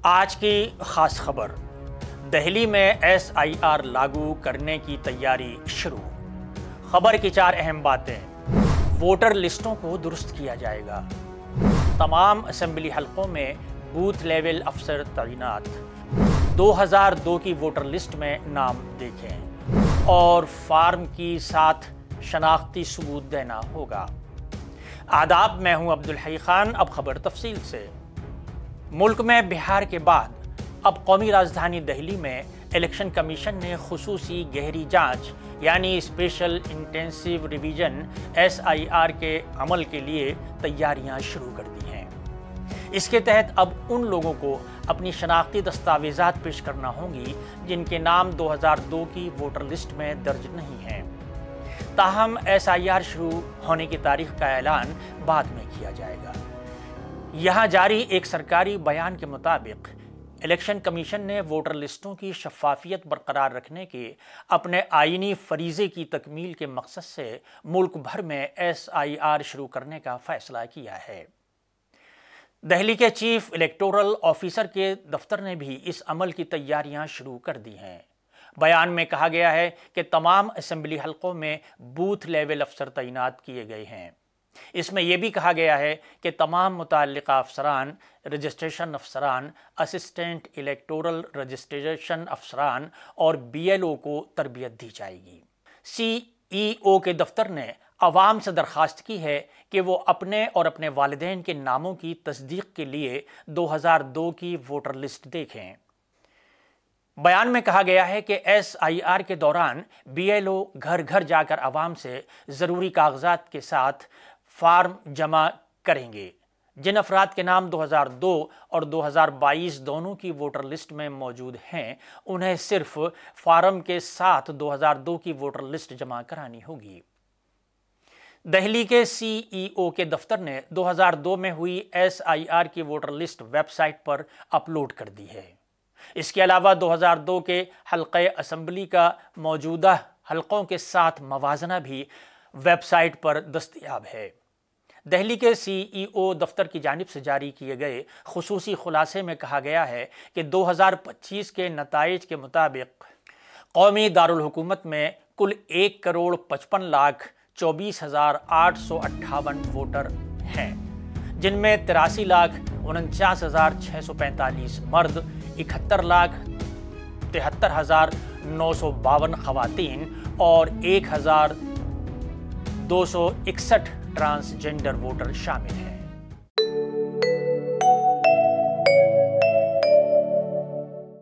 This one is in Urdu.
آج کی خاص خبر، دہلی میں ایس آئی آر لاگو کرنے کی تیاری شروع۔ خبر کی 4 اہم باتیں۔ ووٹر لسٹوں کو درست کیا جائے گا۔ تمام اسمبلی حلقوں میں بوتھ لیول افسر تعینات۔ 2002 کی ووٹر لسٹ میں نام دیکھیں اور فارم کی ساتھ شناختی ثبوت دینا ہوگا۔ آداب، میں ہوں عبدالحی خان۔ اب خبر تفصیل سے۔ ملک میں بہار کے بعد اب قومی راجدھانی دہلی میں الیکشن کمیشن نے خصوصی گہری جانچ یعنی special intensive revision S I R کے عمل کے لیے تیاریاں شروع کر دی ہیں۔ اس کے تحت اب ان لوگوں کو اپنی شناختی دستاویزات پیش کرنا ہوں گی جن کے نام 2002 کی ووٹر لسٹ میں درج نہیں ہیں۔ تاہم ایس آئی آر شروع ہونے کی تاریخ کا اعلان بعد میں کیا جائے گا۔ یہاں جاری ایک سرکاری بیان کے مطابق الیکشن کمیشن نے ووٹر لسٹوں کی شفافیت برقرار رکھنے کے اپنے آئینی فریضے کی تکمیل کے مقصد سے ملک بھر میں ایس آئی آر شروع کرنے کا فیصلہ کیا ہے۔ دہلی کے چیف الیکٹورل آفیسر کے دفتر نے بھی اس عمل کی تیاریاں شروع کر دی ہیں۔ بیان میں کہا گیا ہے کہ تمام اسمبلی حلقوں میں بوتھ لیول افسر تعینات کیے گئے ہیں۔ اس میں یہ بھی کہا گیا ہے کہ تمام متعلقہ افسران، رجسٹریشن افسران، اسسٹنٹ الیکٹورل رجسٹریشن افسران اور بی ایل او کو تربیت دی جائے گی۔ سی ای او کے دفتر نے عوام سے درخواست کی ہے کہ وہ اپنے اور اپنے والدین کے ناموں کی تصدیق کے لیے 2002 کی ووٹر لسٹ دیکھیں۔ بیان میں کہا گیا ہے کہ ایس آئی آر کے دوران بی ایل او گھر گھر جا کر عوام سے ضروری کاغذات کے ساتھ فارم جمع کریں گے۔ جن افراد کے نام 2002 اور 2022 دونوں کی ووٹر لسٹ میں موجود ہیں انہیں صرف فارم کے ساتھ 2002 کی ووٹر لسٹ جمع کرانی ہوگی۔ دہلی کے سی ای او کے دفتر نے 2002 میں ہوئی ایس آئی آر کی ووٹر لسٹ ویب سائٹ پر اپلوڈ کر دی ہے۔ اس کے علاوہ 2002 کے حلقہ اسمبلی کا موجودہ حلقوں کے ساتھ موازنہ بھی ویب سائٹ پر دستیاب ہے۔ دہلی کے سی ای او دفتر کی جانب سے جاری کیے گئے خصوصی خلاصے میں کہا گیا ہے کہ 2025 کے نتائج کے مطابق قومی دارالحکومت میں کل 1,55,24,858 ووٹر ہیں، جن میں 83,49,645 مرد، 71,73,952 خواتین اور 1,261 ٹرانسجنڈر ووٹر شامل ہیں۔